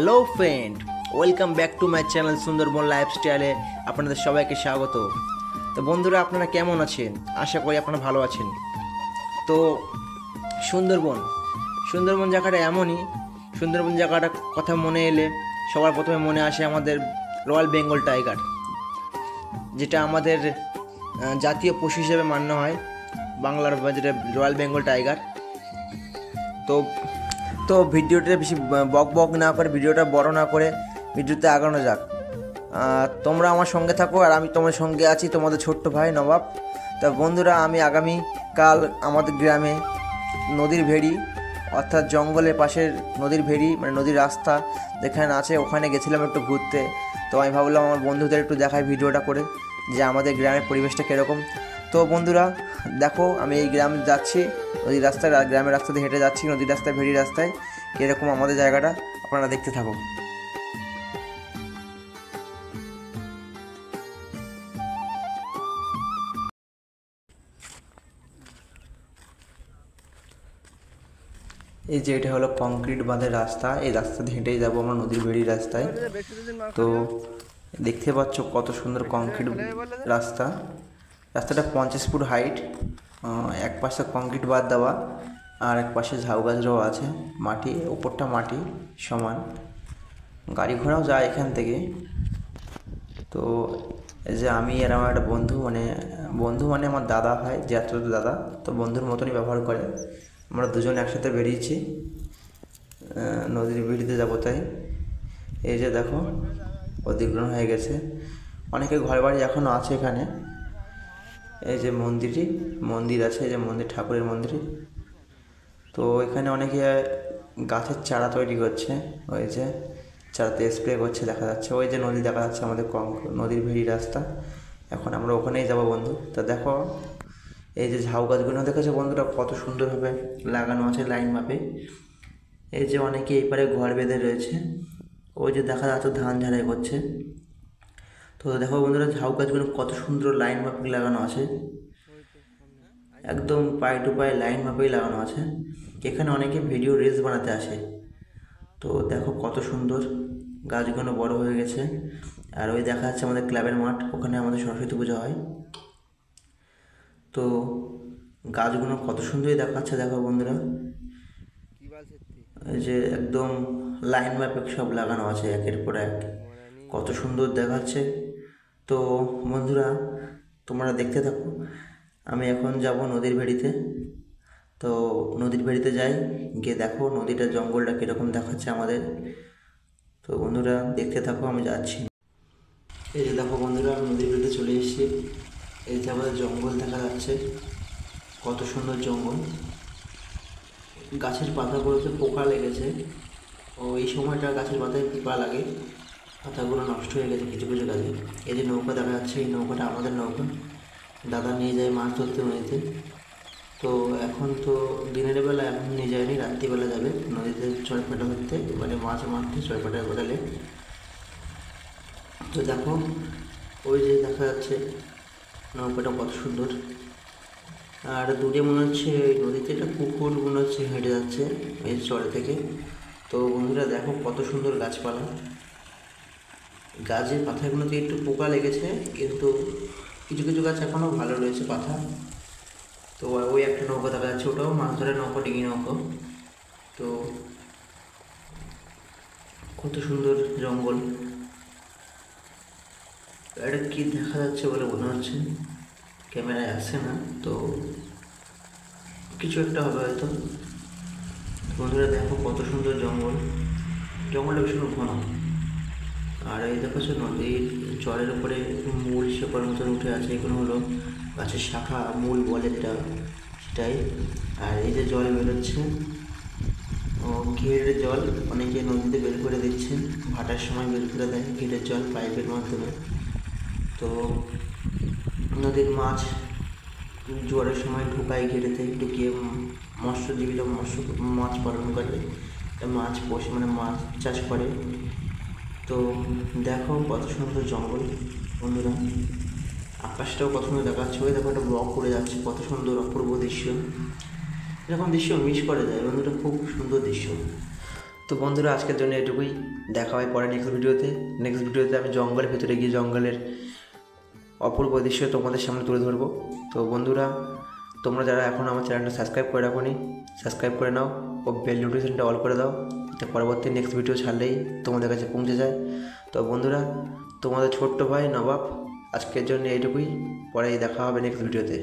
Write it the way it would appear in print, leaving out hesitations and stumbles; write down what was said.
Hello friend, welcome back to my channel Sundarban লাইফস্টাইলে আপনাদের সবাইকে স্বাগত। তো বন্ধুরা, আপনারা কেমন আছেন? আশা করি আপনারা ভালো আছেন। তো সুন্দরবন জায়গাটা এমনই, সুন্দরবন জায়গাটা কথা মনে এলে সবার প্রথমে মনে আসে আমাদের রয়্যাল বেঙ্গল টাইগার, যেটা আমাদের জাতীয় পশু হিসেবে মান্য হয় বাংলার বাজারে, রয়্যাল বেঙ্গল টাইগার। তো ভিডিওটা বেশি বক না করে, ভিডিওটা বড় না করে ভিডিওতে আগানো যাক। তোমরা আমার সঙ্গে থাকো আর আমি তোমার সঙ্গে আছি, তোমাদের ছোট্ট ভাই নবাব। তা বন্ধুরা, আমি আগামীকাল আমাদের গ্রামে নদীর ভেড়ি, অর্থাৎ জঙ্গলের পাশের নদীর ভেড়ি মানে নদীর রাস্তা যেখানে আছে, ওখানে গেছিলাম একটু ঘুরতে। তো আমি ভাবলাম আমার বন্ধুদের একটু দেখাই ভিডিওটা করে যে আমাদের গ্রামের পরিবেশটা কীরকম। তো বন্ধুরা দেখো, আমি এই গ্রামে যাচ্ছি, নদীর রাস্তায়, গ্রামের রাস্তা দিয়ে হেঁটে যাচ্ছি, নদীর রাস্তায়, ভেড়ি রাস্তায়। কীরকম আমাদের জায়গাটা আপনারা দেখতে থাকো। এই যে এটা হলো কংক্রিট বাঁধের রাস্তা, এই রাস্তা দিয়ে হেঁটেই যাবো আমরা নদীর ভেড়ি রাস্তায়। তো দেখতে পাচ্ছ কত সুন্দর কংক্রিট রাস্তাটা 50 ফুট হাইট, এক পাশে কংক্রিট বাঁধ দেওয়া আর এক পাশে ঝাউ গাছরাও আছে, মাটি, ওপরটা মাটি সমান, গাড়ি ঘোড়াও যায় এখান থেকে। তো এই যে আমি আর আমার একটা বন্ধু মানে আমার দাদা হয়, জ্যাঠতো দাদা, তো বন্ধুর মতনই ব্যবহার করে। আমরা দুজন একসাথে বেরিয়েছি নদীর ভেড়িতে যাবো। তাই এই যে দেখো অধিগ্রহণ হয়ে গেছে, অনেকে ঘর বাড়ি এখনও আছে এখানে। এই যে মন্দির আছে, এই যে মন্দির, ঠাকুরের মন্দির। তো এখানে অনেকে গাছের চারা তৈরি করছে, ওই যে চারাতে স্প্রে করছে দেখা যাচ্ছে। ওই যে নদী দেখা যাচ্ছে আমাদের নদীর ভেড়ি রাস্তা, এখন আমরা ওখানেই যাবো বন্ধু। তা দেখো এই যে ঝাউ গাছগুলো দেখেছো বন্ধুরা, কত সুন্দরভাবে লাগানো আছে লাইন মাপে। এই যে অনেকে এই পারে ঘর বেঁধে রয়েছে, ওই যে দেখা যাচ্ছে ধান ঝাড়াই করছে। তো দেখো বন্ধুরা, ঝাউ গাছগুলো কত সুন্দর লাইন মাফিক লাগানো আছে, একদম পায়ে টু পায়ে লাইন মাফিক লাগানো আছে। এখানে অনেকে ভিডিও রিলস বানাতে আসে। তো দেখো কত সুন্দর গাছগুলো বড় হয়ে গেছে। আর ওই দেখা যাচ্ছে আমাদের ক্লাবের মাঠ, ওখানে আমাদের সরস্বতী পুজো হয়। তো গাছগুলো কত সুন্দরই দেখাচ্ছে, দেখো বন্ধুরা, এই যে একদম লাইন মাফিক সব লাগানো আছে একের পর এক, কত সুন্দর দেখাচ্ছে। তো বন্ধুরা তোমরা দেখতে থাকো, আমি এখন যাব নদীর ভেড়িতে। তো নদীর ভেড়িতে যাই, গিয়ে দেখো নদীটা, জঙ্গলটা কীরকম দেখাচ্ছে আমাদের। তো বন্ধুরা দেখতে থাকো, আমি যাচ্ছি। এই যে দেখো বন্ধুরা, আমি নদীর ভেড়িতে চলে এসেছি। এই যে আমাদের জঙ্গল দেখা যাচ্ছে, কত সুন্দর জঙ্গল। গাছের পাতাগুলোতে পোকা লেগেছে, ও এই সময়টা গাছের পাতায় পোকা লাগে, পাতাগুলো নষ্ট হয়ে গেছে কিছু কিছু গাছে। এই যে নৌকা দেখা যাচ্ছে, এই নৌকাটা আমাদের নৌকা, দাদা নিয়ে যায় মাছ ধরতে নদীতে। তো এখন তো দিনের বেলা এখন নিয়ে যায়নি, রাত্রিবেলা যাবে নদীতে চড়পাটা ধরতে, মানে মাছ মারতে চড়পাটা বেড়ালে। তো দেখো ওই যে দেখা যাচ্ছে নৌকাটা কত সুন্দর। আর দূরে মনে হচ্ছে নদীতে একটা কুকুর মনে হচ্ছে হেঁটে যাচ্ছে এই চড়ে থেকে। তো বন্ধুরা দেখো কত সুন্দর গাছপালা, গাছের পাতাগুলোতে একটু পোকা লেগেছে, কিন্তু কিছু কিছু গাছ এখনও ভালো রয়েছে পাতা। তো ওই একটা নৌকা দেখা যাচ্ছে, ওটাও মাছ ধরার নৌকা, ডিঙি নৌকা। তো কত সুন্দর জঙ্গল, এটা কি দেখা যাচ্ছে বলে মনে হচ্ছে, ক্যামেরায় আসছে না, তো কিছু একটা হবে হয়তো। বন্ধুরা দেখো কত সুন্দর জঙ্গলটা ভীষণ ঘন। আর এই দেখো নদীর জলের উপরে মূল শেকড় মতন উঠে আছে, এগুলো হলো গাছের শাখা, মূল বলে যেটা, সেটাই। আর এই যে জল বেরোচ্ছে, ও ঘেরের জল অনেকে নদীতে বের করে দিচ্ছে, ভাটার সময় বের করে দেয় ঘেরের জল পাইপের মাধ্যমে। তো নদীর মাছ জোয়ারের সময় ঢুকায় ঘেরেতে, ঢুকিয়ে মৎস্যজীবীরা মাছ পালন করে, মাছ পোষে, মানে মাছ চাষ করে। তো দেখো কত সুন্দর জঙ্গল বন্ধুরা, আকাশটাও কত সুন্দর দেখাচ্ছে। ওই দেখো একটা ব্লক করে যাচ্ছে, কত সুন্দর অপূর্ব দৃশ্য, এরকম দৃশ্য মিস করা যায় বন্ধুরা, খুব সুন্দর দৃশ্য। তো বন্ধুরা, আজকের জন্য এটুকুই। দেখা হয় পরে নেক্সট ভিডিওতে আমি জঙ্গলের ভেতরে গিয়ে জঙ্গলের অপূর্ব দৃশ্য তোমাদের সামনে তুলে ধরবো। তো বন্ধুরা, তোমরা যারা এখন আমার চ্যানেলটা সাবস্ক্রাইব করে রাখোনি, সাবস্ক্রাইব করে নাও ও বেল নোটিফিকেশনটা অল করে দাও, যাতে পরবর্তী নেক্সট ভিডিও ছাড়লেই তোমাদের কাছে পৌঁছে যায়। তো বন্ধুরা, তোমাদের ছোট্ট ভাই নবাব আজকের জন্য এইটুকুই। পরে দেখা হবে নেক্সট ভিডিওতে।